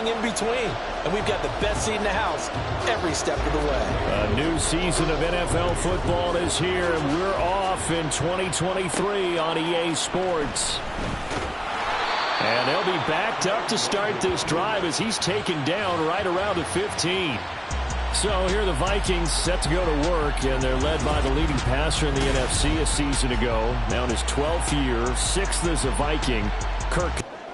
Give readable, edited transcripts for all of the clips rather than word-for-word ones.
everything in between. And we've got the best seat in the house every step of the way. A new season of NFL football is here, and we're off in 2023 on EA Sports. And they'll be backed up to start this drive as he's taken down right around the 15. So here are the Vikings set to go to work, and they're led by the leading passer in the NFC a season ago. Now in his 12th year, 6th as a Viking, Kirk.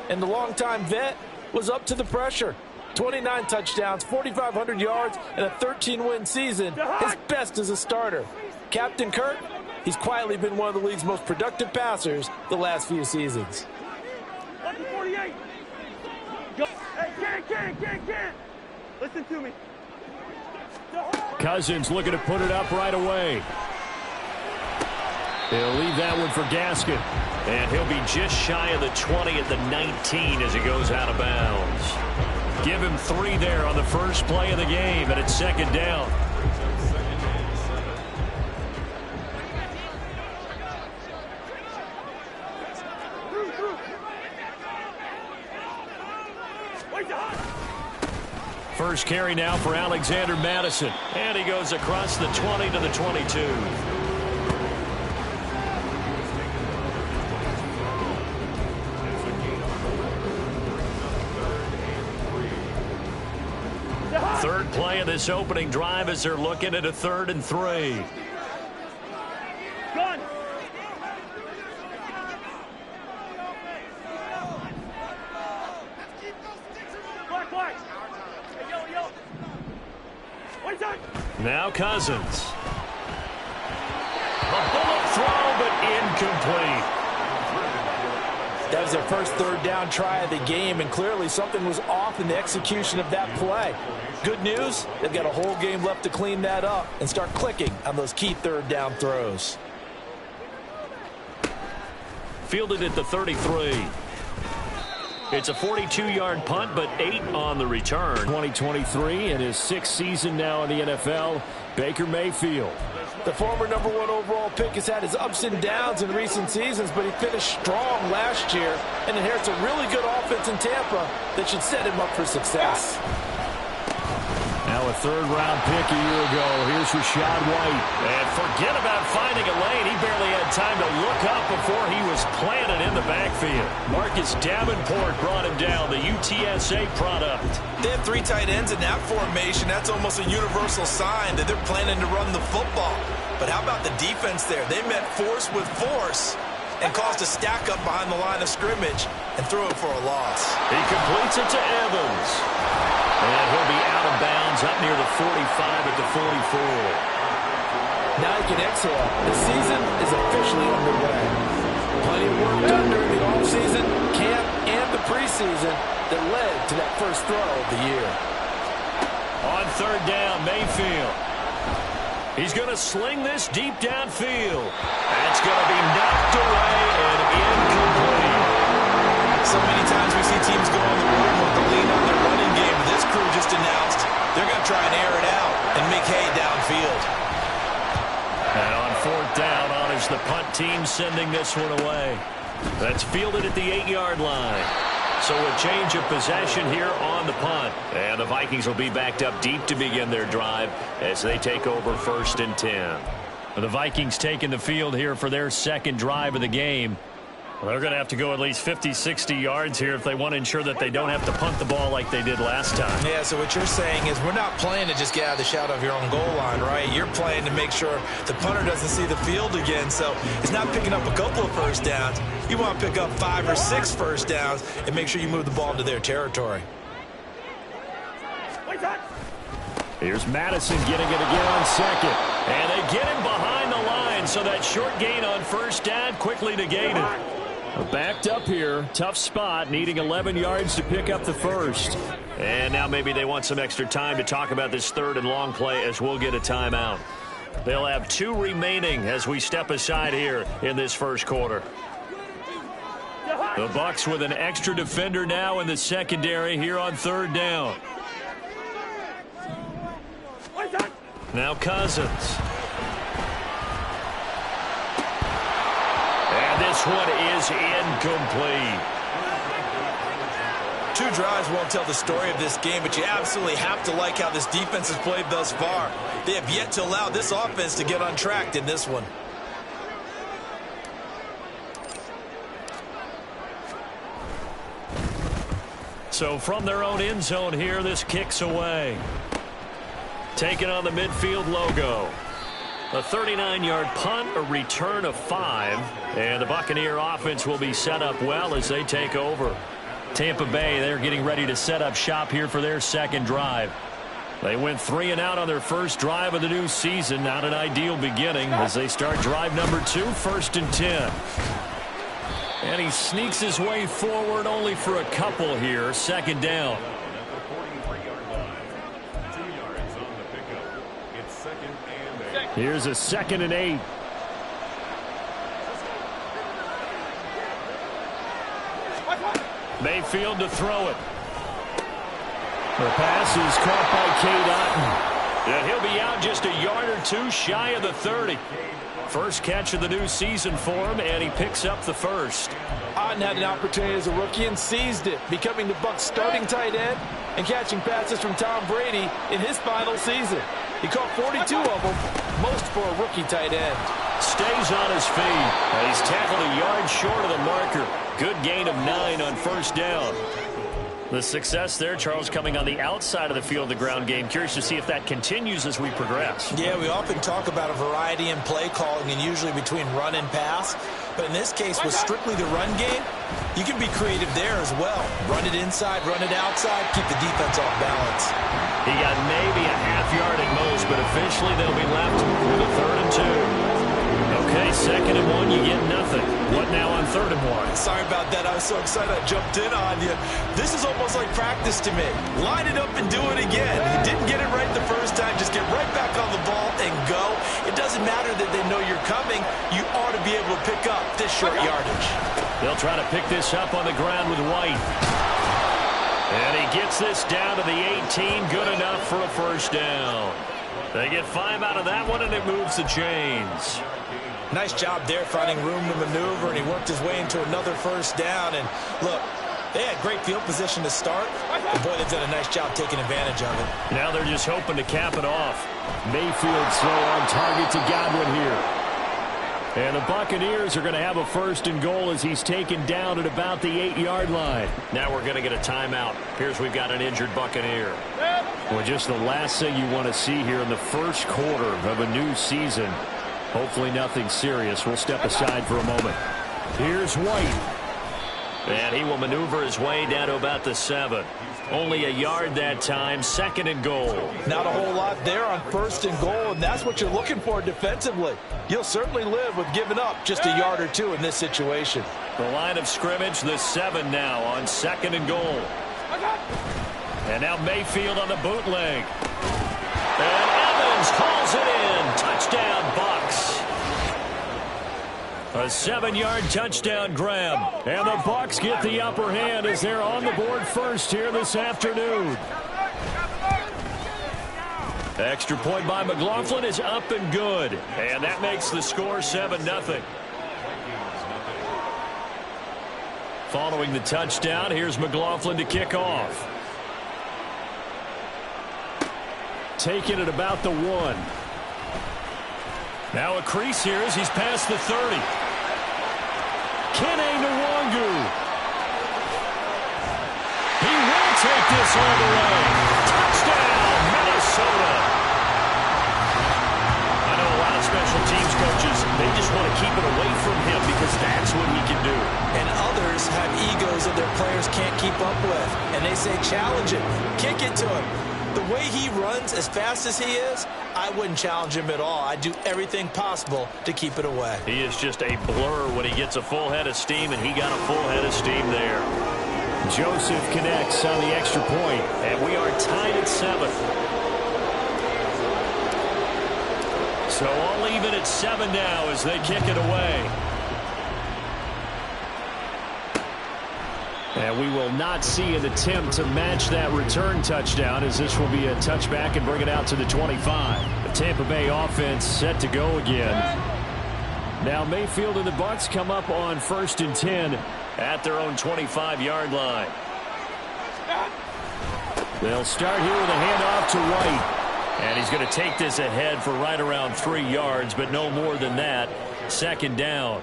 And the longtime vet was up to the pressure. 29 touchdowns, 4,500 yards, and a 13-win season. His best as a starter. Captain Kirk, he's quietly been one of the league's most productive passers the last few seasons. 48. Go. Hey, can't. Listen to me. Cousins looking to put it up right away. He'll leave that one for Gaskin. And he'll be just shy of the 20 at the 19 as he goes out of bounds. Give him 3 there on the first play of the game, and it's second down. First carry now for Alexander Mattison. And he goes across the 20 to the 22. Third play of this opening drive as they're looking at a 3rd and 3. Gun. Black. Hey, yo. Wait time. Now Cousins. A bullet throw, but incomplete. That was their first 3rd down try of the game, and clearly something was off in the execution of that play. Good news, they've got a whole game left to clean that up and start clicking on those key 3rd down throws. Fielded at the 33. It's a 42-yard punt, but 8 on the return. 2023 in his 6th season now in the NFL, Baker Mayfield. The former #1 overall pick has had his ups and downs in recent seasons, but he finished strong last year and inherits a really good offense in Tampa that should set him up for success. Now a 3rd-round pick a year ago. Here's Rachaad White. And forget about finding a lane. He barely had time to look up before he was planted in the backfield. Marcus Davenport brought him down, the UTSA product. They have 3 tight ends in that formation. That's almost a universal sign that they're planning to run the football. But how about the defense there? They met force with force and caused a stack up behind the line of scrimmage and threw it for a loss. He completes it to Evans. And he'll be out of bounds up near the 45 at the 44. Now he can exhale. The season is officially underway. Plenty of work done during the offseason, camp, and the preseason that led to that first throw of the year. On 3rd down, Mayfield. He's going to sling this deep downfield. That's going to be knocked away and incomplete. So many times we see teams go on the road with the lean on their running game. This crew just announced they're going to try and air it out and make hay downfield. And on 4th down, honors the punt team sending this one away. That's fielded at the 8-yard line. So a change of possession here on the punt. And the Vikings will be backed up deep to begin their drive as they take over 1st and 10. The Vikings taking the field here for their 2nd drive of the game. Well, they're going to have to go at least 50, 60 yards here if they want to ensure that they don't have to punt the ball like they did last time. Yeah, so what you're saying is we're not playing to just get out of the shadow of your own goal line, right? You're playing to make sure the punter doesn't see the field again. So it's not picking up a couple of first downs. You want to pick up 5 or 6 first downs and make sure you move the ball into their territory. Here's Madison getting it again on 2nd. And they get him behind the line, so that short gain on 1st down quickly negated. Backed up here, tough spot, needing 11 yards to pick up the 1st. And now maybe they want some extra time to talk about this 3rd and long play as we'll get a timeout. They'll have 2 remaining as we step aside here in this 1st quarter. The Bucs with an extra defender now in the secondary here on 3rd down. Now Cousins. And this one is incomplete. 2 drives won't tell the story of this game, but you absolutely have to like how this defense has played thus far. They have yet to allow this offense to get untracked in this one. So from their own end zone here, this kicks away. Taking on the midfield logo. A 39-yard punt, a return of 5. And the Buccaneer offense will be set up well as they take over. Tampa Bay, they're getting ready to set up shop here for their second drive. They went 3 and out on their first drive of the new season. Not an ideal beginning as they start drive number 2, 1st and 10. And he sneaks his way forward only for a couple here. 2nd down. Here's a 2nd and 8. Mayfield to throw it. The pass is caught by Cade Otton. And he'll be out just a yard or 2 shy of the 30. First catch of the new season for him, and he picks up the first. Otton had an opportunity as a rookie and seized it, becoming the Bucs' starting tight end and catching passes from Tom Brady in his final season. He caught 42 of them, most for a rookie tight end. Stays on his feet. He's tackled a yard short of the marker. Good gain of 9 on 1st down. The success there, Charles, coming on the outside of the field, the ground game. Curious to see if that continues as we progress. Yeah, we often talk about a variety in play calling and usually between run and pass. But in this case, with strictly the run game, you can be creative there as well. Run it inside, run it outside, keep the defense off balance. He got maybe a half yard at most, but officially they'll be left with a 3rd and 2. Okay, 2nd and 1, you get nothing. What now on 3rd and 1? Sorry about that. I was so excited I jumped in on you. This is almost like practice to me. Line it up and do it again. You didn't get it right the first time. Just get right back on the ball and go. It doesn't matter that they know you're coming. You ought to be able to pick up this short yardage. They'll try to pick this up on the ground with White. And he gets this down to the 18. Good enough for a 1st down. They get 5 out of that one, and it moves the chains. Nice job there finding room to maneuver, and he worked his way into another 1st down. And look, they had great field position to start, but boy, they've done a nice job taking advantage of it. Now they're just hoping to cap it off. Mayfield's throw on target to Godwin here. And the Buccaneers are going to have a 1st and goal as he's taken down at about the 8-yard line. Now we're going to get a timeout. Here's we've got an injured Buccaneer. Well, just the last thing you want to see here in the first quarter of a new season. Hopefully nothing serious. We'll step aside for a moment. Here's White. And he will maneuver his way down to about the 7. Only a yard that time. 2nd and goal. Not a whole lot there on 1st and goal, and that's what you're looking for defensively. You'll certainly live with giving up just a yard or 2 in this situation. The line of scrimmage, the 7 now on 2nd and goal. And now Mayfield on the bootleg. And Evans calls it in. Touchdown, Bucs. A 7-yard touchdown grab. And the Bucs get the upper hand as they're on the board first here this afternoon. Extra point by McLaughlin is up and good. And that makes the score 7-0. Following the touchdown, here's McLaughlin to kick off. Taking it about the 1. Now a crease here as he's past the 30. Kene Nwangu. He will take this all the way. Touchdown, Minnesota. I know a lot of special teams coaches, they just want to keep it away from him because that's what he can do. And others have egos that their players can't keep up with. And they say challenge him, kick it to him. The way he runs as fast as he is, I wouldn't challenge him at all. I'd do everything possible to keep it away. He is just a blur when he gets a full head of steam, and he got a full head of steam there. Joseph connects on the extra point. And we are tied at 7. So all even at 7 now as they kick it away. And we will not see an attempt to match that return touchdown as this will be a touchback and bring it out to the 25. The Tampa Bay offense set to go again. Now Mayfield and the Bucs come up on 1st and 10 at their own 25-yard line. They'll start here with a handoff to White. And he's going to take this ahead for right around 3 yards, but no more than that. Second down.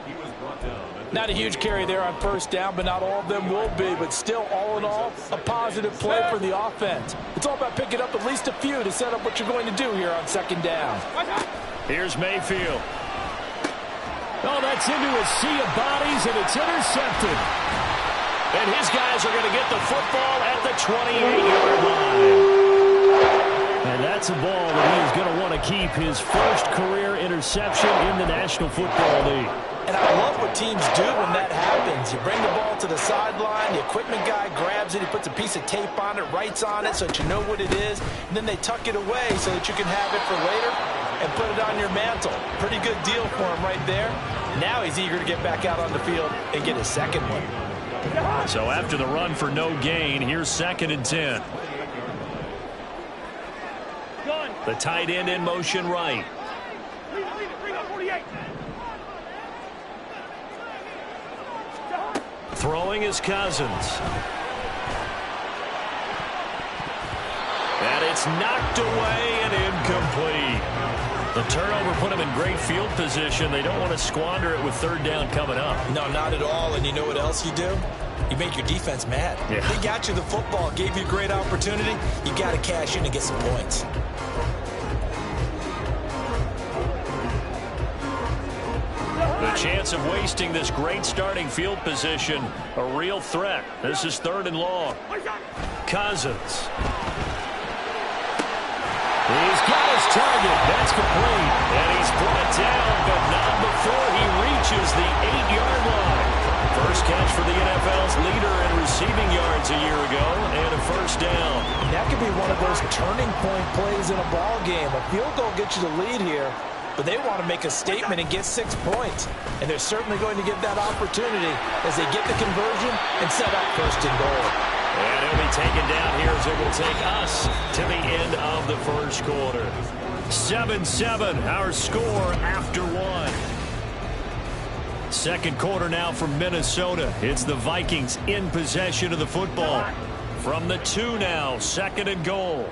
Not a huge carry there on first down, but not all of them will be. But still, all in all, a positive play for the offense. It's all about picking up at least a few to set up what you're going to do here on second down. Here's Mayfield. Oh, that's into a sea of bodies, and it's intercepted. And his guys are going to get the football at the 28-yard line. And that's a ball that he is going to want to keep, his first career interception in the National Football League. And I love what teams do when that happens. You bring the ball to the sideline, the equipment guy grabs it, he puts a piece of tape on it, writes on it so that you know what it is, and then they tuck it away so that you can have it for later and put it on your mantle. Pretty good deal for him right there. Now he's eager to get back out on the field and get his second one. So after the run for no gain, here's 2nd and 10. The tight end in motion right. Bring up 48. Throwing is Cousins. And it's knocked away and incomplete. The turnover put them in great field position. They don't want to squander it with 3rd down coming up. No, not at all. And you know what else you do? You make your defense mad. Yeah. They got you the football, gave you a great opportunity. You got to cash in and get some points. The chance of wasting this great starting field position, a real threat. This is 3rd and long. Cousins. He's got his target. That's complete. And he's brought down, but not before he reaches the 8-yard line. First catch for the NFL's leader in receiving yards a year ago, and a first down. That could be one of those turning point plays in a ball game. A field goal gets you the lead here, but they want to make a statement and get 6 points. And they're certainly going to get that opportunity as they get the conversion and set up 1st and goal. And he'll be taken down here as it will take us to the end of the first quarter. 7-7, our score after 1. Second quarter now from Minnesota. It's the Vikings in possession of the football. From the 2 now, 2nd and goal.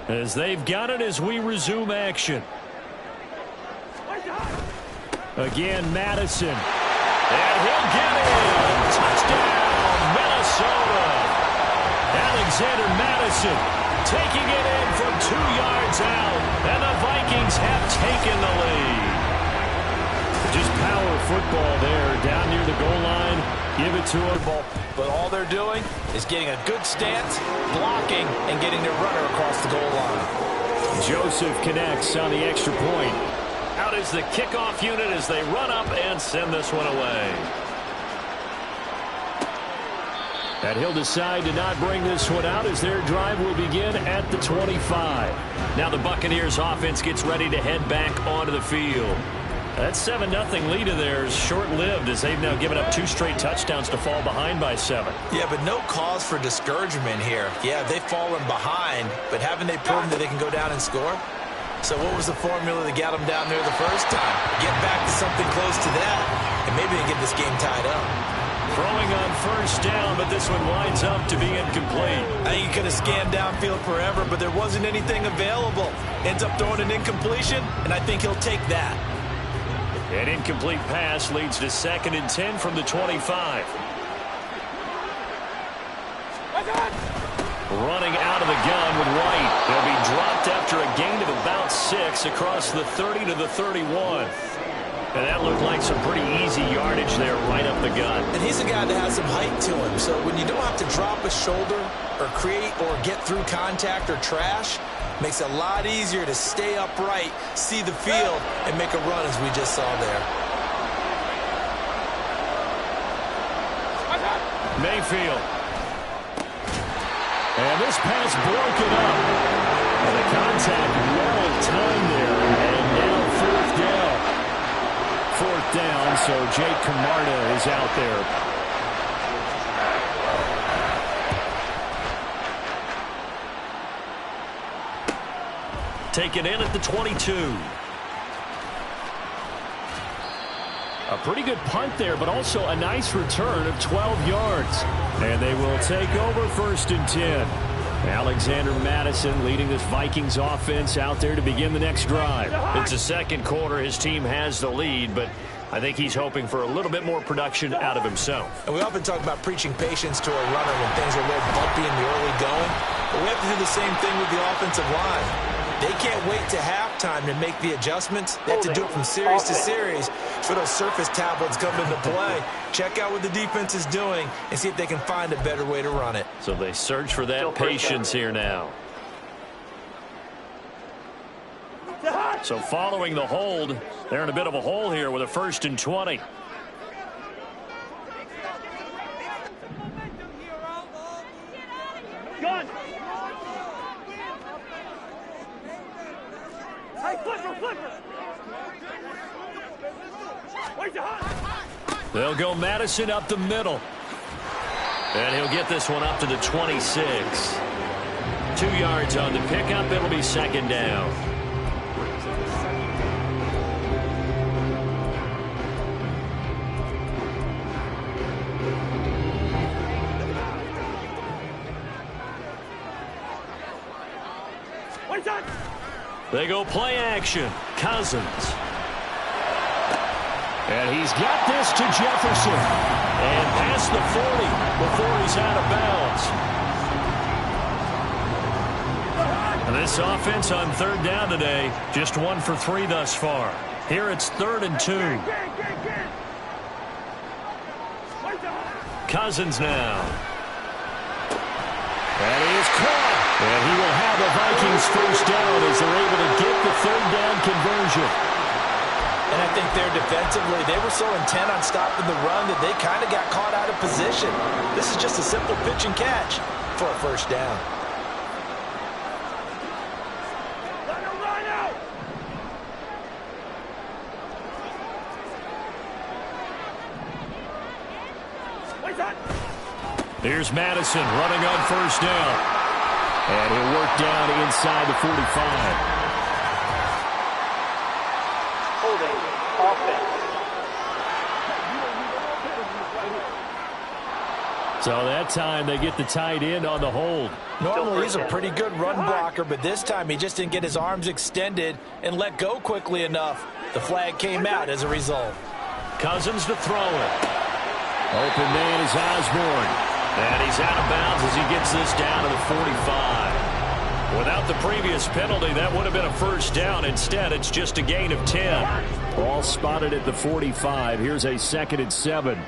As they've got it as we resume action. Again, Madison. And he'll get in. Touchdown, Minnesota. Alexander Madison taking it in from 2 yards out. And the Vikings have taken the lead. Just power football there, down near the goal line. Give it to him. But all they're doing is getting a good stance, blocking, and getting their runner across the goal line. Joseph connects on the extra point. Out is the kickoff unit as they run up and send this one away. And he'll decide to not bring this one out as their drive will begin at the 25. Now the Buccaneers offense gets ready to head back onto the field. That 7-0 lead of theirs short-lived as they've now given up 2 straight touchdowns to fall behind by 7. Yeah, but no cause for discouragement here. Yeah, they've fallen behind, but haven't they proven that they can go down and score? So what was the formula that got them down there the first time? Get back to something close to that, and maybe they get this game tied up. Throwing on first down, but this one winds up to be incomplete. I think he could have scanned downfield forever, but there wasn't anything available. Ends up throwing an incompletion, and I think he'll take that. An incomplete pass leads to 2nd and 10 from the 25. Running out of the gun with White. They'll be dropped after a gain of about 6 across the 30 to the 31. And that looked like some pretty easy yardage there right up the gut. And he's a guy that has some height to him, so when you don't have to drop a shoulder or create or get through contact or trash, makes it a lot easier to stay upright, see the field, and make a run as we just saw there. Mayfield. And this pass broken up. And the contact well timed there. And now 4th down. 4th down, so Jake Camarda is out there. Taken in at the 22. A pretty good punt there, but also a nice return of 12 yards. And they will take over 1st and 10. Alexander Mattison leading this Vikings offense out there to begin the next drive. It's the second quarter. His team has the lead, but I think he's hoping for a little bit more production out of himself. And we often talk about preaching patience to a runner when things are a little bumpy in the early going. But we have to do the same thing with the offensive line. They can't wait to halftime to make the adjustments. They have to do it from series to series for those surface tablets come into play. Check out what the defense is doing and see if they can find a better way to run it. So they search for that patience here now. So following the hold, they're in a bit of a hole here with a 1st and 20. Gun. Hey, flipper. Where's the hot? They'll go Mattison up the middle. And he'll get this one up to the 26. 2 yards on the pickup. It'll be 2nd down. They go play action. Cousins. And he's got this to Jefferson. And past the 40 before he's out of bounds. And this offense on 3rd down today, just 1 for 3 thus far. Here it's 3rd and 2. Cousins now. And he is caught. And he will have a Vikings 1st down as they're able to get the 3rd down conversion. And I think there defensively, they were so intent on stopping the run that they kind of got caught out of position. This is just a simple pitch and catch for a 1st down. Let him run out. Where's that? Here's Mattison running on 1st down. And he'll work down inside the 45. Holding offense. So that time they get the tight end on the hold. Normally he's a pretty good run blocker, but this time he just didn't get his arms extended and let go quickly enough. The flag came out as a result. Cousins to throw it. Open man is Osborne. And he's out of bounds as he gets this down to the 45. Without the previous penalty, that would have been a 1st down. Instead, it's just a gain of 10. Ball spotted at the 45. Here's a 2nd and 7.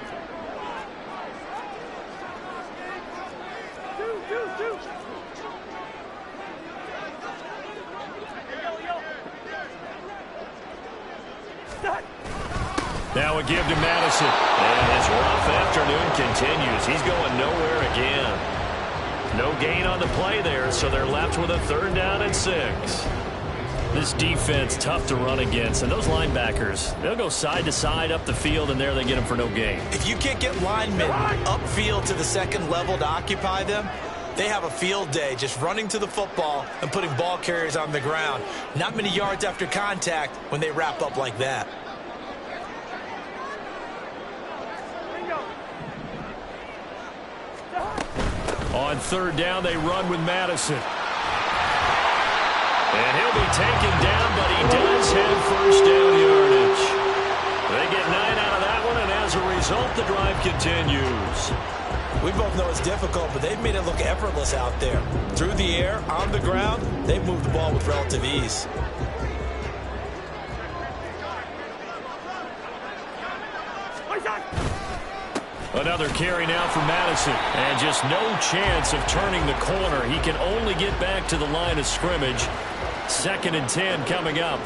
Now a give to Mattison. And his rough afternoon continues. He's going nowhere again. No gain on the play there, so they're left with a 3rd down and 6. This defense tough to run against, and those linebackers, they'll go side to side up the field, and there they get them for no gain. If you can't get linemen upfield to the 2nd level to occupy them, they have a field day just running to the football and putting ball carriers on the ground. Not many yards after contact when they wrap up like that. On 3rd down, they run with Mattison. And he'll be taken down, but he does have 1st down yardage. They get 9 out of that one, and as a result, the drive continues. We both know it's difficult, but they've made it look effortless out there. Through the air, on the ground, they've moved the ball with relative ease. Another carry now for Mattison. And just no chance of turning the corner. He can only get back to the line of scrimmage. 2nd and 10 coming up.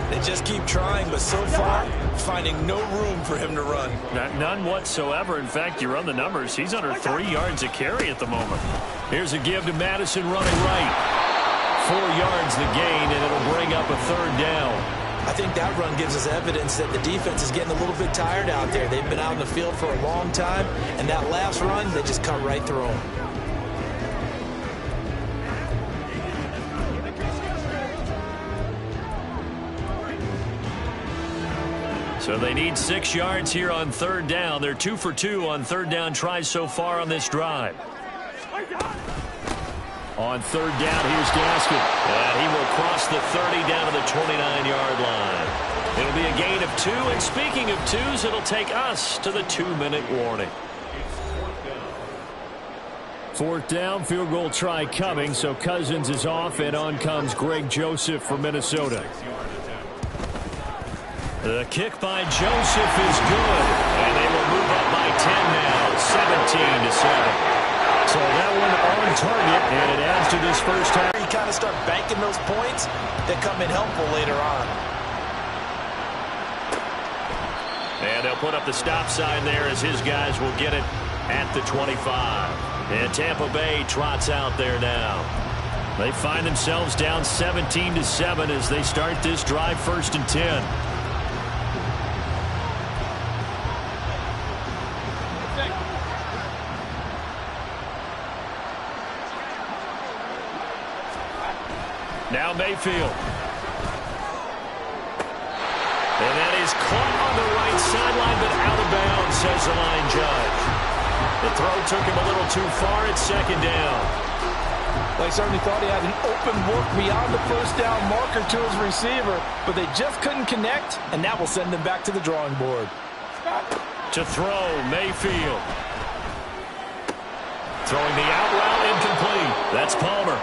They just keep trying, but so far, finding no room for him to run. None whatsoever. In fact, you run the numbers. He's under 3 yards a carry at the moment. Here's a give to Mattison running right. 4 yards the gain, and it'll bring up a 3rd down. I think that run gives us evidence that the defense is getting a little bit tired out there. They've been out in the field for a long time, and that last run, they just cut right through them. So they need 6 yards here on third down. They're 2 for 2 on third down tries so far on this drive. On third down, here's Gaskin. And he will cross the 30 down to the 29-yard line. It'll be a gain of 2. And speaking of 2s, it'll take us to the 2-minute warning. Fourth down, field goal try coming, so Cousins is off, and on comes Greg Joseph for Minnesota. The kick by Joseph is good, and they will move up by 10 now, 17-7. So that one on target, and it adds to this first half. You kind of start banking those points that come in helpful later on. And they'll put up the stop sign there as his guys will get it at the 25. And Tampa Bay trots out there now. They find themselves down 17-7 as they start this drive, 1st and 10. Now Mayfield. And that is caught on the right sideline, but out of bounds, says the line judge. The throw took him a little too far. It's 2nd down. Well, he certainly thought he had an open look beyond the first down marker to his receiver, but they just couldn't connect, and that will send them back to the drawing board. To throw, Mayfield. Throwing the out route, incomplete. That's Palmer.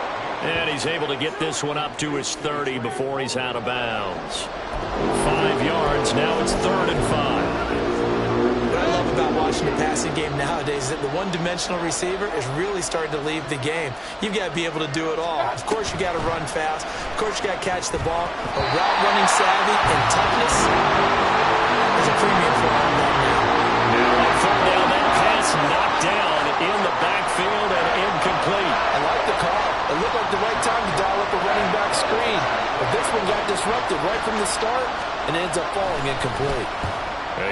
And he's able to get this one up to his 30 before he's out of bounds. 5 yards. Now it's 3rd and 5. What I love about watching the passing game nowadays is that the one-dimensional receiver is really starting to leave the game. You've got to be able to do it all. Of course, you got to run fast. Of course, you got to catch the ball. But route running savvy and toughness is a premium for all of that now. Now on 4th down, that pass knocked down in the backfield and incomplete. I like the call. It looked like the right time to dial up a running back screen. But this one got disrupted right from the start and ends up falling incomplete.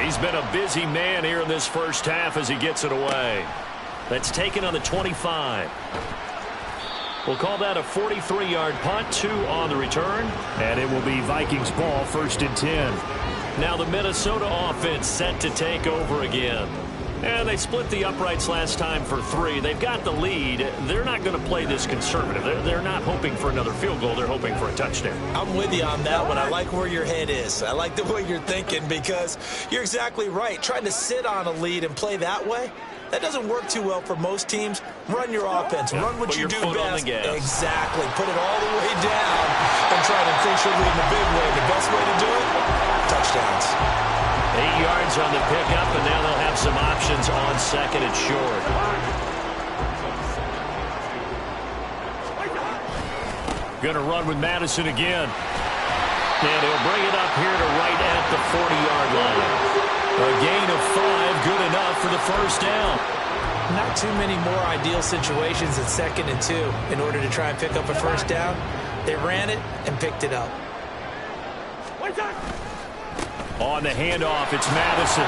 He's been a busy man here in this first half as he gets it away. That's taken on the 25. We'll call that a 43-yard punt, 2 on the return. And it will be Vikings ball, 1st and 10. Now the Minnesota offense set to take over again. And they split the uprights last time for 3. They've got the lead. They're not going to play this conservative. They're not hoping for another field goal. They're hoping for a touchdown. I'm with you on that one. I like where your head is. I like the way you're thinking because you're exactly right. Trying to sit on a lead and play that way, that doesn't work too well for most teams. Run your offense. Run what you do best. Exactly. Put it all the way down and try to increase your lead in a big way. The best way to do it, touchdowns. 8 yards on the pickup, and now they'll have some options on 2nd and short. Going to run with Madison again. And he'll bring it up here to right at the 40-yard line. A gain of 5, good enough for the first down. Not too many more ideal situations in 2nd and 2 in order to try and pick up a first down. They ran it and picked it up. On the handoff, it's Madison.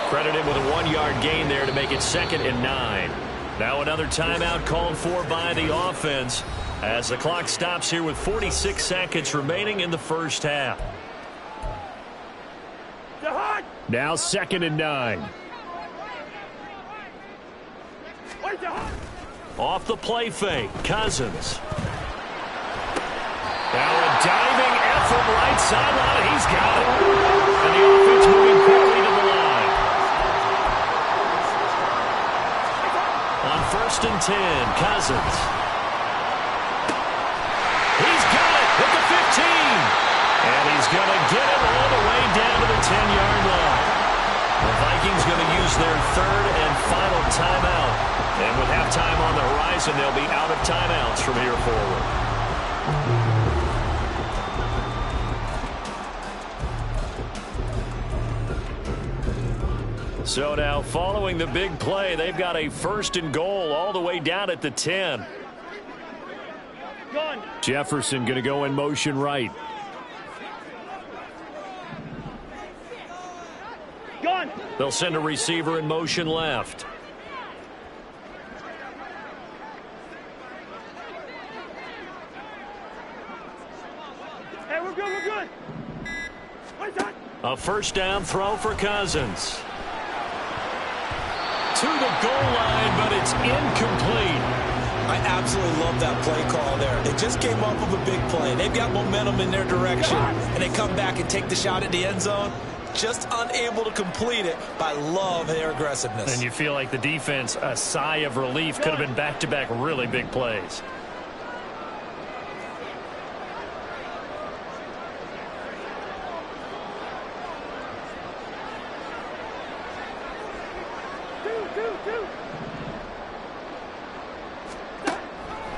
Credited with a 1-yard gain there to make it 2nd and 9. Now another timeout called for by the offense as the clock stops here with 46 seconds remaining in the first half. Now 2nd and 9. Off the play fake, Cousins. Now a diving effort right sideline. He's got it. And the offense moving quickly to the line. On 1st and 10, Cousins. He's got it at the 15. And he's going to get it all the way down to the 10-yard line. The Vikings going to use their 3rd and final timeout. And with halftime on the horizon, they'll be out of timeouts from here forward. So now, following the big play, they've got a 1st and goal all the way down at the 10. Jefferson going to go in motion right. They'll send a receiver in motion left. Hey, we're good, we're good. A first down throw for Cousins. To the goal line, but it's incomplete. I absolutely love that play call there. They just came off of a big play. They've got momentum in their direction, and they come back and take the shot at the end zone. Just unable to complete it, but I love their aggressiveness. And you feel like the defense, a sigh of relief, could have been back-to-back really big plays.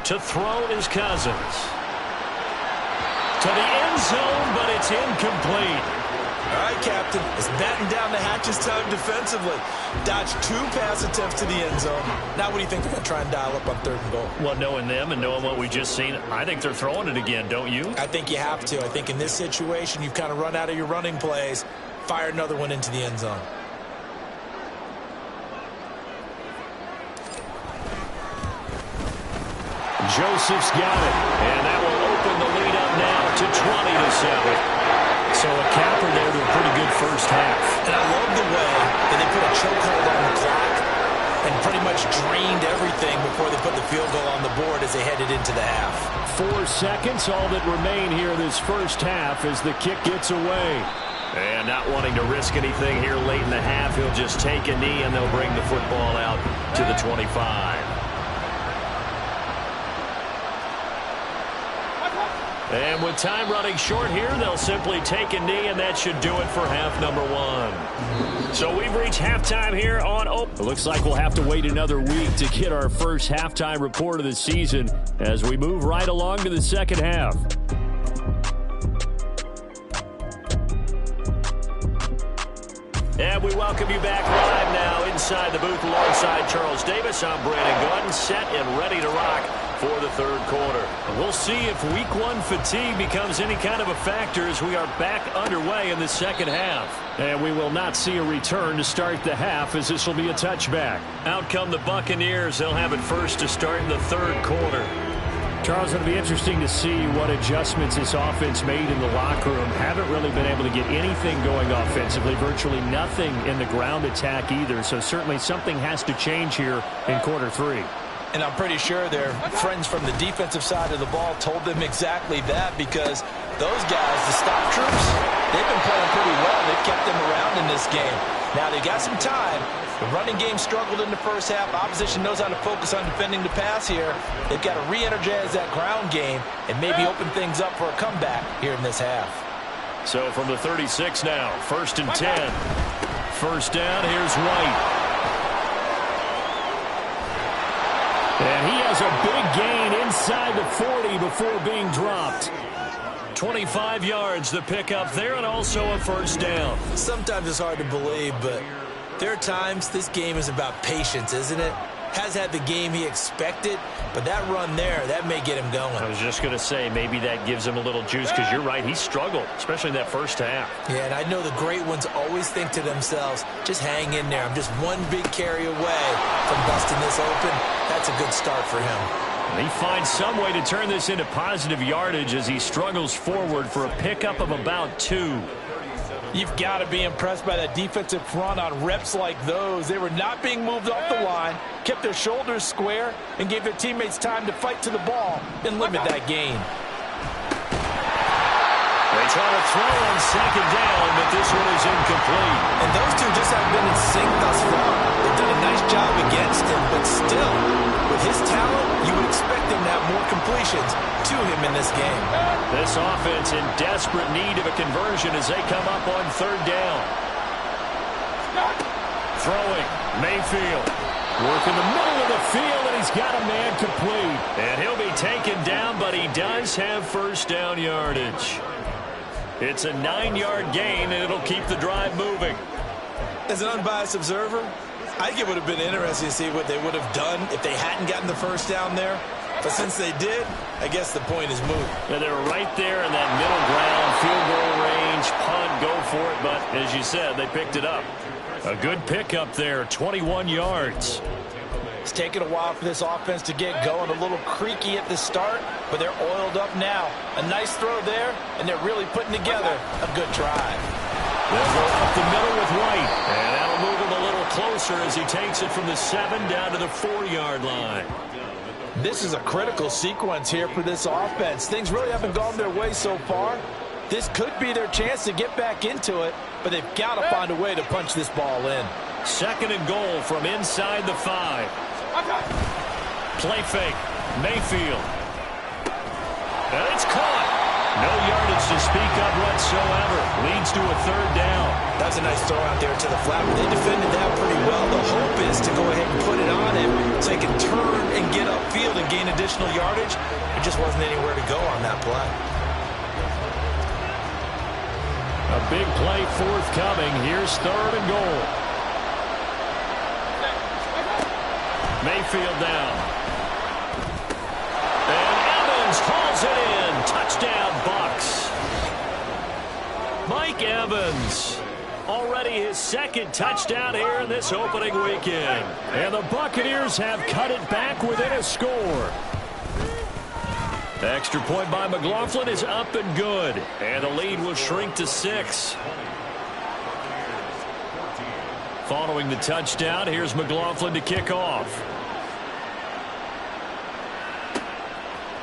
To throw is Cousins. To the end zone, but it's incomplete. All right, Captain. It's batten down the hatches time defensively. Dodged 2 pass attempts to the end zone. Now what do you think they're going to try and dial up on 3rd and goal? Well, knowing them and knowing what we just seen, I think they're throwing it again, don't you? I think you have to. I think in this situation, you've kind of run out of your running plays. Fire another one into the end zone. Joseph's got it. And that will open the lead up now to 20-7. So a capper there to a pretty good first half. And I love the way that they put a chokehold on the clock and pretty much drained everything before they put the field goal on the board as they headed into the half. 4 seconds, all that remain here this first half as the kick gets away. And not wanting to risk anything here late in the half, he'll just take a knee and they'll bring the football out to the 25. And with time running short here, they'll simply take a knee, and that should do it for half number 1. So we've reached halftime here on Open. It looks like we'll have to wait another week to get our first halftime report of the season as we move right along to the second half. And we welcome you back live now inside the booth alongside Charles Davis. I'm Brandon Gordon, set and ready to rock for the 3rd quarter. We'll see if week 1 fatigue becomes any kind of a factor as we are back underway in the second half. And we will not see a return to start the half as this will be a touchback. Out come the Buccaneers. They'll have it first to start in the 3rd quarter. Charles, it'll be interesting to see what adjustments this offense made in the locker room. Haven't really been able to get anything going offensively, virtually nothing in the ground attack either. So certainly something has to change here in quarter 3. And I'm pretty sure their friends from the defensive side of the ball told them exactly that, because those guys, the stop troops, they've been playing pretty well. They've kept them around in this game. Now they got some time. The running game struggled in the first half. Opposition knows how to focus on defending the pass here. They've got to re-energize that ground game and maybe open things up for a comeback here in this half. So from the 36 now, 1st and 10. First down, here's White. And he has a big gain inside the 40 before being dropped. 25 yards, the pickup there, and also a first down. Sometimes it's hard to believe, but there are times this game is about patience, isn't it? Has had the game he expected, but that run there, that may get him going. I was just going to say, maybe that gives him a little juice, because you're right, he struggled, especially in that first half. Yeah, and I know the great ones always think to themselves, just hang in there. I'm just one big carry away from busting this open. That's a good start for him. He finds some way to turn this into positive yardage as he struggles forward for a pickup of about 2. You've got to be impressed by that defensive front on reps like those. They were not being moved off the line, kept their shoulders square, and gave their teammates time to fight to the ball and limit that gain. They try to throw on 2nd down, but this one is incomplete. And those two just haven't been in sync thus far. They've done a nice job against him, but still, with his talent, you would expect him to have more completions to him in this game. This offense in desperate need of a conversion as they come up on 3rd down. Throwing, Mayfield. Work in the middle of the field, and he's got a man complete. And he'll be taken down, but he does have first down yardage. It's a 9-yard gain, and it'll keep the drive moving. As an unbiased observer, I think it would have been interesting to see what they would have done if they hadn't gotten the first down there. But since they did, I guess the point is moot. And they were right there in that middle ground, field goal range, punt, go for it. But as you said, they picked it up. A good pickup there, 21 yards. It's taken a while for this offense to get going. A little creaky at the start, but they're oiled up now. A nice throw there, and they're really putting together a good drive. They'll go up the middle with White. And that'll move him a little closer as he takes it from the 7 down to the 4-yard line. This is a critical sequence here for this offense. Things really haven't gone their way so far. This could be their chance to get back into it, but they've got to find a way to punch this ball in. 2nd and goal from inside the 5. Play fake. Mayfield. And it's caught. No yardage to speak of whatsoever. Leads to a 3rd down. That's a nice throw out there to the flat. They defended that pretty well. The hope is to go ahead and put it on him so he can turn and get upfield and gain additional yardage. There just wasn't anywhere to go on that play. A big play forthcoming. Here's 3rd and goal. Mayfield down. And Evans hauls it in. Touchdown, Bucs. Mike Evans. Already his 2nd touchdown here in this opening weekend. And the Buccaneers have cut it back within a score. The extra point by McLaughlin is up and good. And the lead will shrink to 6. Following the touchdown, here's McLaughlin to kick off.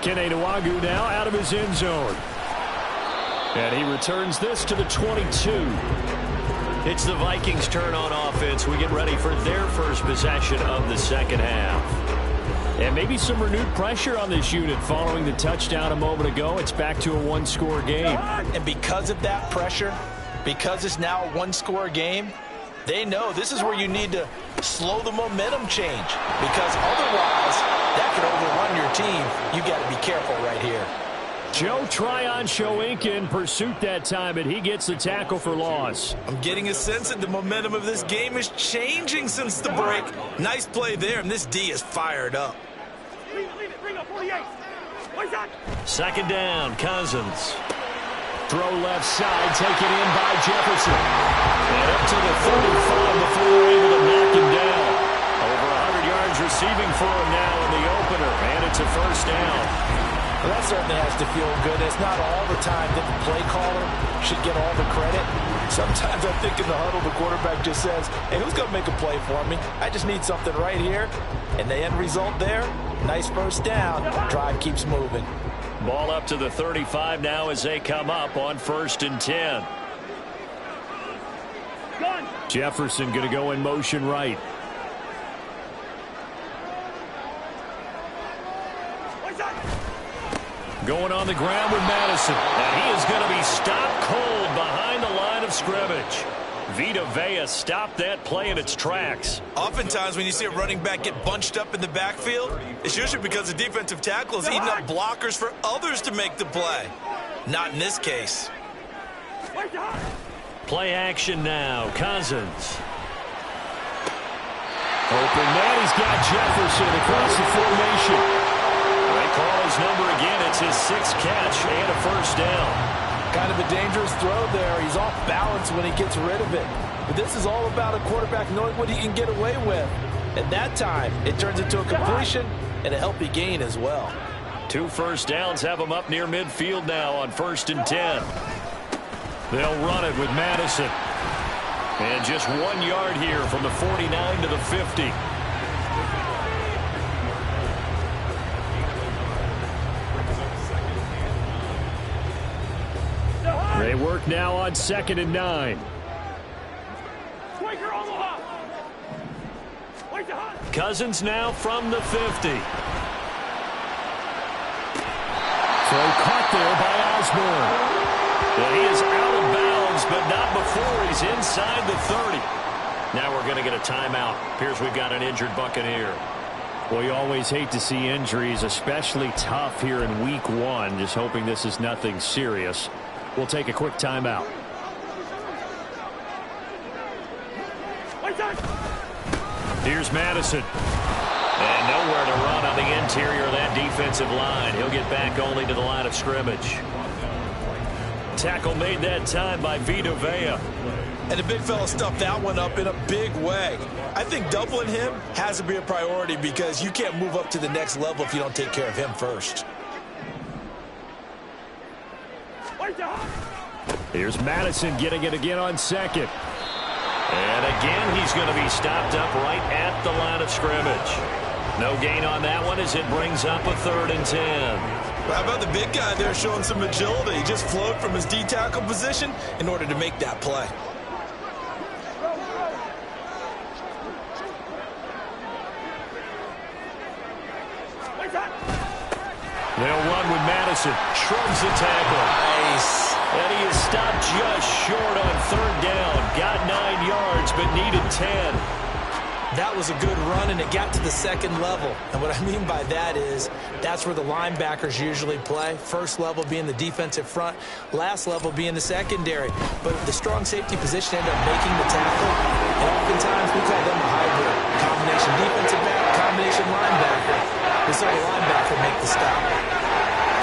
Kene Nwangwu now out of his end zone. And he returns this to the 22. It's the Vikings' turn on offense. We get ready for their first possession of the 2nd half. And maybe some renewed pressure on this unit following the touchdown a moment ago. It's back to a 1-score game. And because of that pressure, because it's now a 1-score game, they know this is where you need to slow the momentum change, because otherwise that could overrun your team. You got to be careful right here. Joe Tryon-Shoyinka in pursuit that time, and he gets the tackle for loss. I'm getting a sense that the momentum of this game is changing since the break. Nice play there, and this D is fired up. Bring up 48. 2nd down, Cousins. Throw left side, taken in by Jefferson. And up to the 35 before they're able to knock him down. Over 100 yards receiving for him now in the opener, and it's a 1st down. Well, that certainly has to feel good. It's not all the time that the play caller should get all the credit. Sometimes I think in the huddle, the quarterback just says, hey, who's going to make a play for me? I just need something right here. And the end result there, nice 1st down. Drive keeps moving. Ball up to the 35 now as they come up on 1st and 10. Jefferson going to go in motion right. Going on the ground with Madison. And he is going to be stopped cold behind the line of scrimmage. Vita Vea stopped that play in its tracks. Oftentimes when you see a running back get bunched up in the backfield, it's usually because the defensive tackle is eating up blockers for others to make the play. Not in this case. Play action now. Cousins. Open man, he's got Jefferson across the formation. They call his number again. It's his 6th catch and a 1st down. Kind of a dangerous throw there. He's off balance when he gets rid of it. But this is all about a quarterback knowing what he can get away with. At that time, it turns into a completion and a healthy gain as well. 2 1st downs have him up near midfield now on 1st and 10. They'll run it with Madison. And just 1 yard here from the 49 to the 50. They work now on 2nd and 9. Cousins now from the 50. Throw caught there by Osborne. And he is out of bounds, but not before he's inside the 30. Now we're going to get a timeout. Appears we've got an injured Buccaneer. Well, you always hate to see injuries, especially tough here in week 1. Just hoping this is nothing serious. We'll take a quick timeout. Here's Madison. And nowhere to run on the interior of that defensive line. He'll get back only to the line of scrimmage. Tackle made that time by Vita Vea. And the big fella stuffed that one up in a big way. I think doubling him has to be a priority because you can't move up to the next level if you don't take care of him first. Here's Madison getting it again on second. And again, he's going to be stopped up right at the line of scrimmage. No gain on that one as it brings up a 3rd and 10. How about the big guy there showing some agility? He just flowed from his D-tackle position in order to make that play. They'll run with Madison. Shrugs the tackle. Nice. And he is stopped just short on 3rd down. Got 9 yards, but needed 10. That was a good run, and it got to the 2nd level. And what I mean by that is that's where the linebackers usually play. First level being the defensive front, last level being the secondary. But the strong safety position ended up making the tackle. And oftentimes we call them a hybrid. Combination defensive back, combination linebacker. We saw the linebacker make the stop.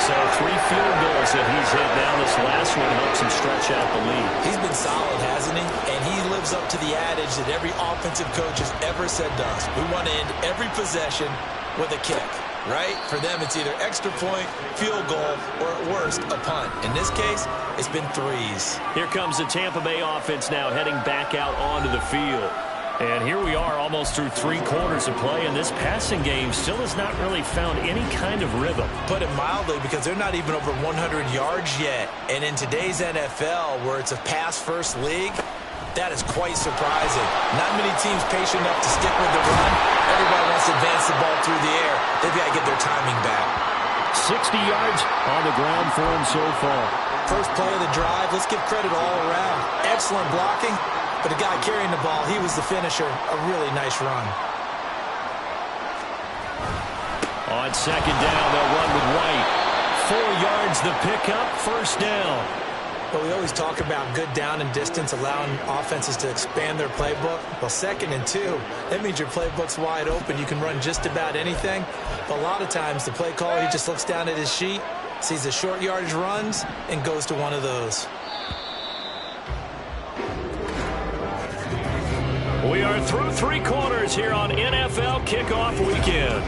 So 3 field goals that he's hit now. This last one helps him stretch out the lead. He's been solid, hasn't he? And he lives up to the adage that every offensive coach has ever said to us. We want to end every possession with a kick, right? For them, it's either extra point, field goal, or at worst, a punt. In this case, it's been 3s. Here comes the Tampa Bay offense now heading back out onto the field. And here we are almost through 3 quarters of play, and this passing game still has not really found any kind of rhythm. Put it mildly, because they're not even over 100 yards yet. And in today's NFL, where it's a pass-first league, that is quite surprising. Not many teams patient enough to stick with the run. Everybody wants to advance the ball through the air. They've got to get their timing back. 60 yards on the ground for him so far. First play of the drive, let's give credit all around. Excellent blocking. But the guy carrying the ball, he was the finisher. A really nice run. On 2nd down, they'll run with White. 4 yards the pickup, 1st down. But we always talk about good down and distance, allowing offenses to expand their playbook. Well, 2nd and 2, that means your playbook's wide open. You can run just about anything. But a lot of times, the play caller, he just looks down at his sheet, sees the short yardage runs, and goes to one of those. We are through 3 quarters here on NFL Kickoff Weekend.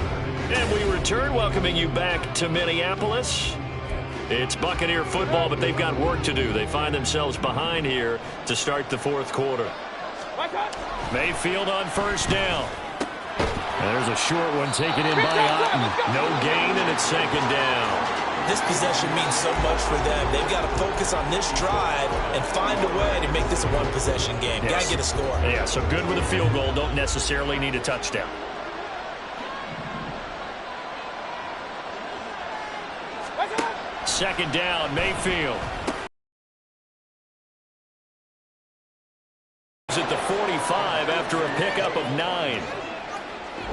And we return, welcoming you back to Minneapolis. It's Buccaneer football, but they've got work to do. They find themselves behind here to start the 4th quarter. Mayfield on 1st down. And there's a short one taken in by Otten. No gain, and it's 2nd down. This possession means so much for them. They've got to focus on this drive and find a way to make this a one-possession game. Yes. Got to get a score. Yeah, so good with a field goal. Don't necessarily need a touchdown. Second down, Mayfield. At the 45 after a pickup of 9.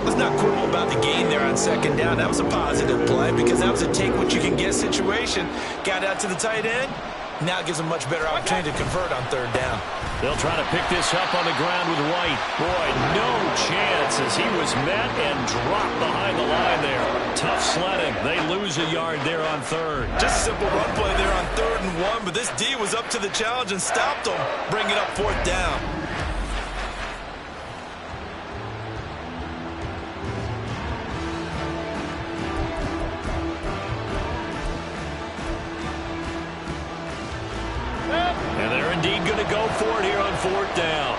Let's not quibble about the gain there on 2nd down. That was a positive play because that was a take-what-you-can-get situation. Got out to the tight end. Now it gives them much better opportunity to convert on 3rd down. They'll try to pick this up on the ground with White. Boy, no chance as he was met and dropped behind the line there. Tough sledding. They lose a yard there on 3rd. Just a simple run play there on 3rd and 1, but this D was up to the challenge and stopped them. Bring it up 4th down. And they're indeed going to go for it here on 4th down.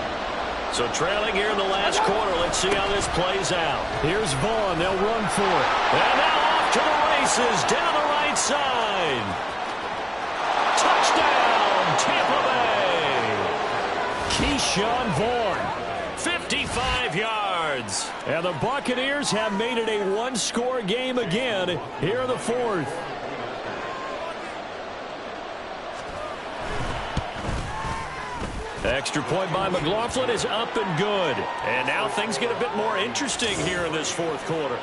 So trailing here in the last quarter. Let's see how this plays out. Here's Vaughn. They'll run for it. And now off to the races down the right side. Touchdown, Tampa Bay. Keyshawn Vaughn. 55 yards. And the Buccaneers have made it a one-score game again here in the 4th. Extra point by McLaughlin is up and good. And now things get a bit more interesting here in this 4th quarter.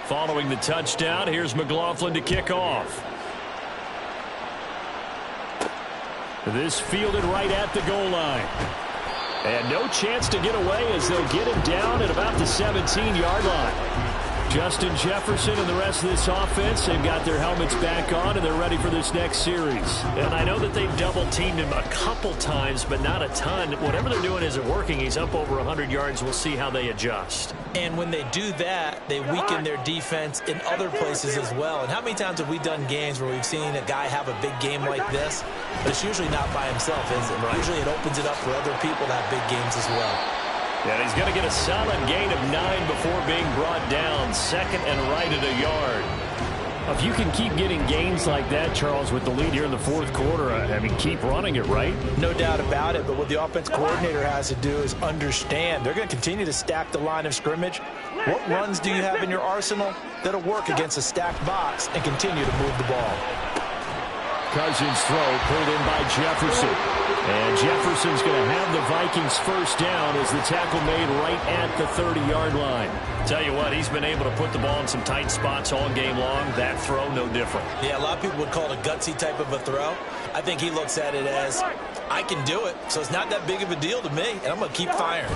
Following the touchdown, here's McLaughlin to kick off. This fielded right at the goal line. And no chance to get away as they'll get him down at about the 17-yard line. Justin Jefferson and the rest of this offense, they've got their helmets back on, and they're ready for this next series. And I know that they've double-teamed him a couple times, but not a ton. Whatever they're doing isn't working. He's up over 100 yards. We'll see how they adjust. And when they do that, they weaken their defense in other places as well. And how many times have we done games where we've seen a guy have a big game like this, but it's usually not by himself, is it? Right. Usually it opens it up for other people to have big games as well. And he's going to get a solid gain of 9 before being brought down. Second and right at a yard. If you can keep getting gains like that, Charles, with the lead here in the fourth quarter, I mean, keep running it, right? No doubt about it, but what the offense coordinator has to do is understand they're going to continue to stack the line of scrimmage. What runs do you have in your arsenal that'll work against a stacked box and continue to move the ball? Cousins throw pulled in by Jefferson. And Jefferson's going to have the Vikings first down as the tackle made right at the 30-yard line. Tell you what, he's been able to put the ball in some tight spots all game long. That throw, no different. Yeah, a lot of people would call it a gutsy type of a throw. I think he looks at it as, I can do it, so it's not that big of a deal to me, and I'm going to keep firing.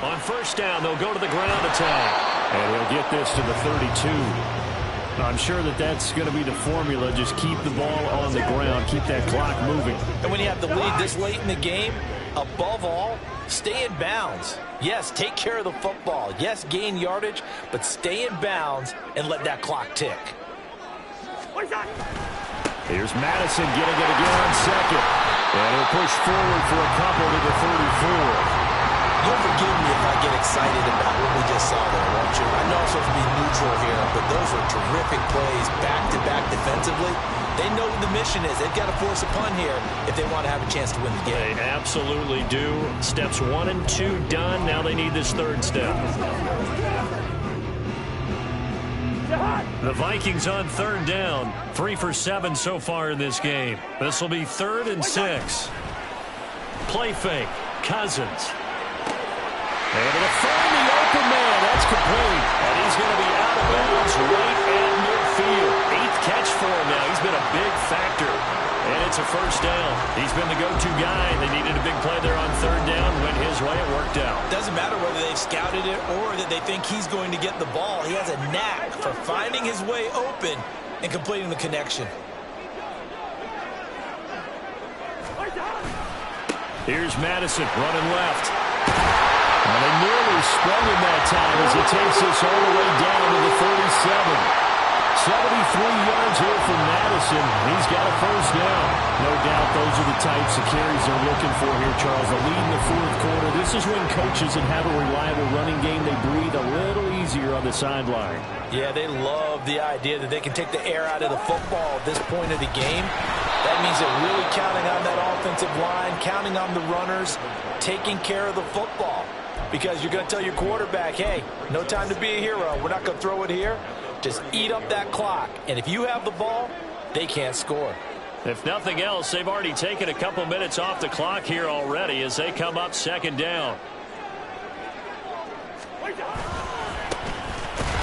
On first down, they'll go to the ground attack. And he'll get this to the 32. I'm sure that that's going to be the formula. Just keep the ball on the ground. Keep that clock moving. And when you have the lead this late in the game, above all, stay in bounds. Yes, take care of the football. Yes, gain yardage, but stay in bounds and let that clock tick. Here's Madison getting it again on second. And he'll push forward for a couple to the 34. You'll forgive me if I get excited about what we just saw there, won't you? I know I'm supposed to be neutral here, but those were terrific plays back-to-back defensively. They know what the mission is. They've got to force a punt here if they want to have a chance to win the game. They absolutely do. Steps 1 and 2 done. Now they need this third step. The Vikings on third down. 3 for 7 so far in this game. This will be 3rd and 6. Play fake. Cousins. Able to find the open man. That's complete. And he's going to be out of bounds right at midfield. 8th catch for him now. He's been a big factor. And it's a first down. He's been the go-to guy. They needed a big play there on third down. Went his way. It worked out. Doesn't matter whether they've scouted it or that they think he's going to get the ball. He has a knack for finding his way open and completing the connection. Here's Madison running left. And they nearly sprung him that time as he takes this all the way down to the 37. 73 yards here for Madison. He's got a first down. No doubt those are the types of carries they're looking for here, Charles. The lead in the fourth quarter. This is when coaches that have a reliable running game, they breathe a little easier on the sideline. Yeah, they love the idea that they can take the air out of the football at this point of the game. That means they're really counting on that offensive line, counting on the runners, taking care of the football. Because you're going to tell your quarterback, hey, no time to be a hero. We're not going to throw it here. Just eat up that clock. And if you have the ball, they can't score. If nothing else, they've already taken a couple minutes off the clock here already as they come up second down.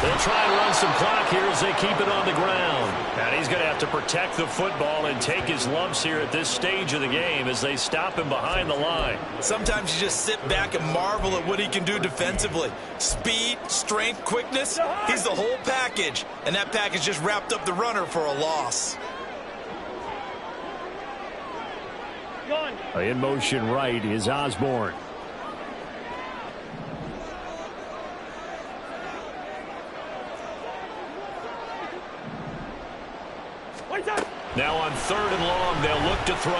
They'll try and run some clock here as they keep it on the ground. And he's going to have to protect the football and take his lumps here at this stage of the game as they stop him behind the line. Sometimes you just sit back and marvel at what he can do defensively. Speed, strength, quickness, he's the whole package. And that package just wrapped up the runner for a loss. In motion right is Osborne. Now on third and long, they'll look to throw.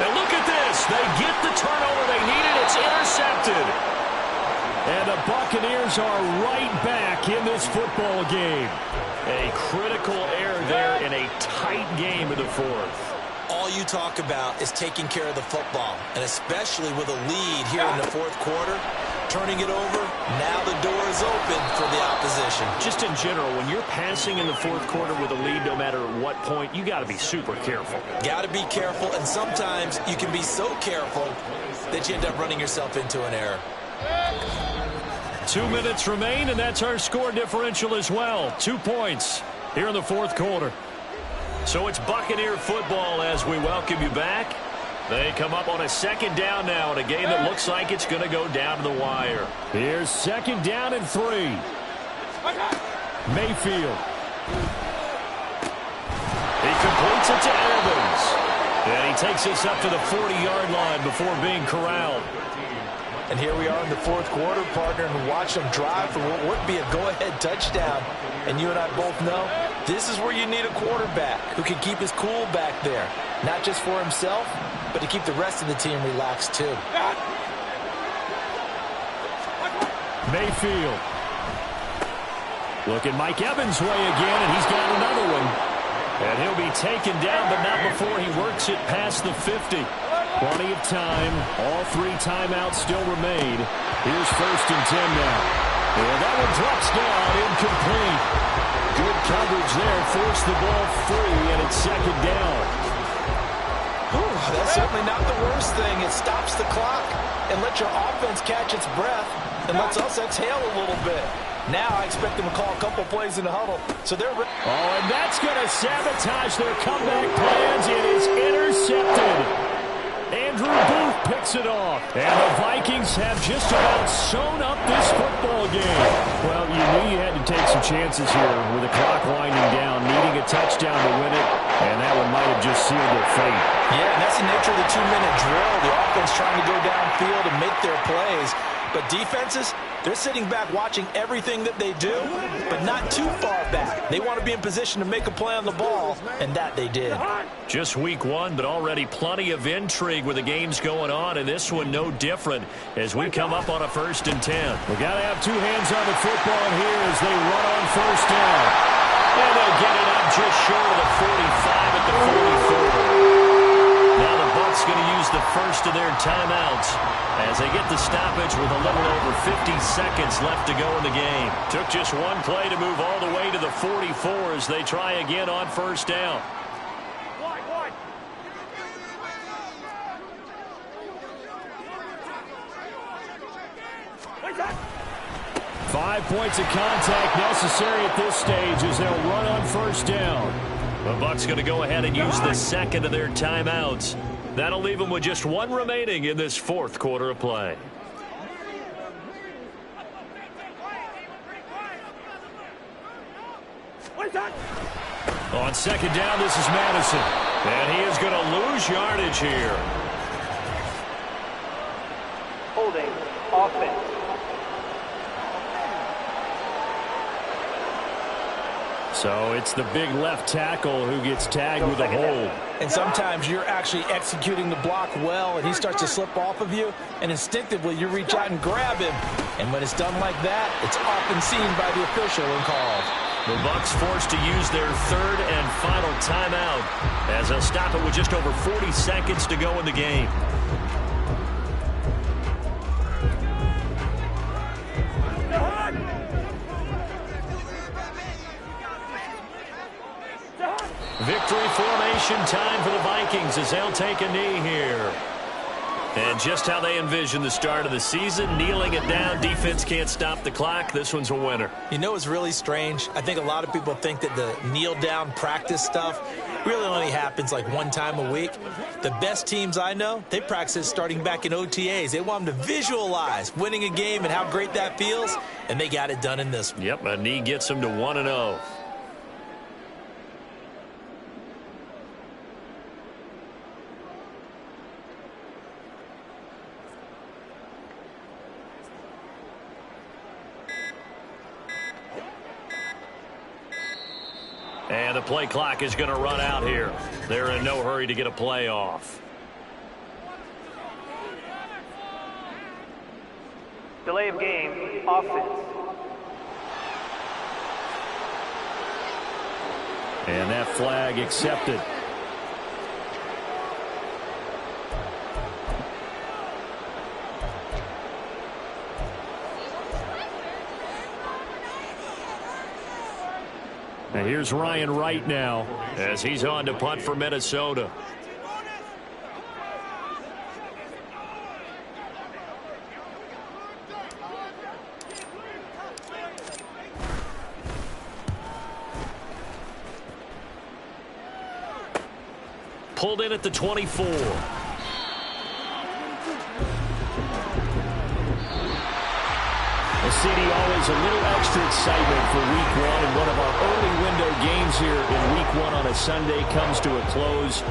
And look at this. They get the turnover they needed. It's intercepted. And the Buccaneers are right back in this football game. A critical error there in a tight game of the fourth. All you talk about is taking care of the football, and especially with a lead here in the fourth quarter, turning it over, now the door is open for the opposition. Just in general, when you're passing in the fourth quarter with a lead, no matter what point, you got to be super careful. Got to be careful, and sometimes you can be so careful that you end up running yourself into an error. 2 minutes remain, and that's our score differential as well. 2 points here in the fourth quarter. So it's Buccaneer football as we welcome you back. They come up on a second down now in a game that looks like it's going to go down to the wire. Here's second down and 3. Mayfield. He completes it to Evans. And he takes us up to the 40-yard line before being corralled. And here we are in the fourth quarter, partner, and watch them drive for what would be a go-ahead touchdown. And you and I both know this is where you need a quarterback who can keep his cool back there. Not just for himself, but to keep the rest of the team relaxed too. Mayfield. Looking Mike Evans' way again, and he's got another one. And he'll be taken down, but not before he works it past the 50. Plenty of time. All 3 timeouts still remain. Here's first and 10 now. And that one drops down, incomplete. Good coverage there. Forced the ball free, and it's second down. That's certainly not the worst thing. It stops the clock and lets your offense catch its breath and lets us exhale a little bit. Now I expect them to call a couple plays in the huddle. So they're ready. Oh, and that's going to sabotage their comeback plans. It is intercepted. Andrew Booth picks it off. And the Vikings have just about sewn up this football game. Well, you knew you had to take some chances here with the clock winding down, needing a touchdown to win it, and that one might have just sealed their fate. Yeah, and that's the nature of the 2-minute drill. The offense trying to go downfield and make their plays. But defenses, they're sitting back watching everything that they do, but not too far back. They want to be in position to make a play on the ball, and that they did. Just week 1, but already plenty of intrigue with the games going on, and this one no different as we come up on a first and 10. We got to have 2 hands on the football here as they run on first down. And they'll get it up just short of the 45 at the 44. Now the Bucs going to use the first of their timeouts as they get the stoppage with a little over 50 seconds left to go in the game. Took just one play to move all the way to the 44 as they try again on first down. 5 points of contact necessary at this stage as they'll run on first down. The Bucs going to go ahead and use the second of their timeouts. That'll leave them with just 1 remaining in this fourth quarter of play. On second down, this is Madison. And he is going to lose yardage here. Holding. Offense. So it's the big left tackle who gets tagged with a hold. And sometimes you're actually executing the block well, and he starts to slip off of you, and instinctively you reach out and grab him. And when it's done like that, it's often seen by the official and called. The Bucs forced to use their third and final timeout as they'll stop it with just over 40 seconds to go in the game. Victory formation time for the Vikings as they'll take a knee here. And just how they envision the start of the season, kneeling it down, defense can't stop the clock. This one's a winner. You know, it's really strange. I think a lot of people think that the kneel-down practice stuff really only happens like 1 time a week. The best teams I know, they practice starting back in OTAs. They want them to visualize winning a game and how great that feels, and they got it done in this one. Yep, a knee gets them to 1-0. And the play clock is going to run out here. They're in no hurry to get a play off. Delay of game. Offense. And that flag accepted. And here's Ryan Wright now as he's on to punt for Minnesota. Pulled in at the 24. CD, always a little extra excitement for Week 1, and one of our early window games here in Week 1 on a Sunday comes to a close.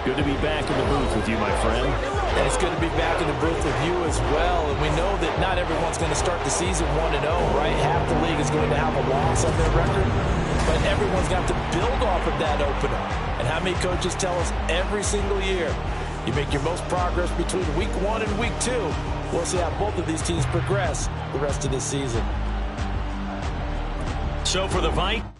Good to be back in the booth with you, my friend. And it's good to be back in the booth with you as well. And we know that not everyone's going to start the season 1-0, right? Half the league is going to have a loss on their record. But everyone's got to build off of that opener. And how many coaches tell us every single year, you make your most progress between Week 1 and Week 2. We'll see how both of these teams progress the rest of this season. So for the Vikings.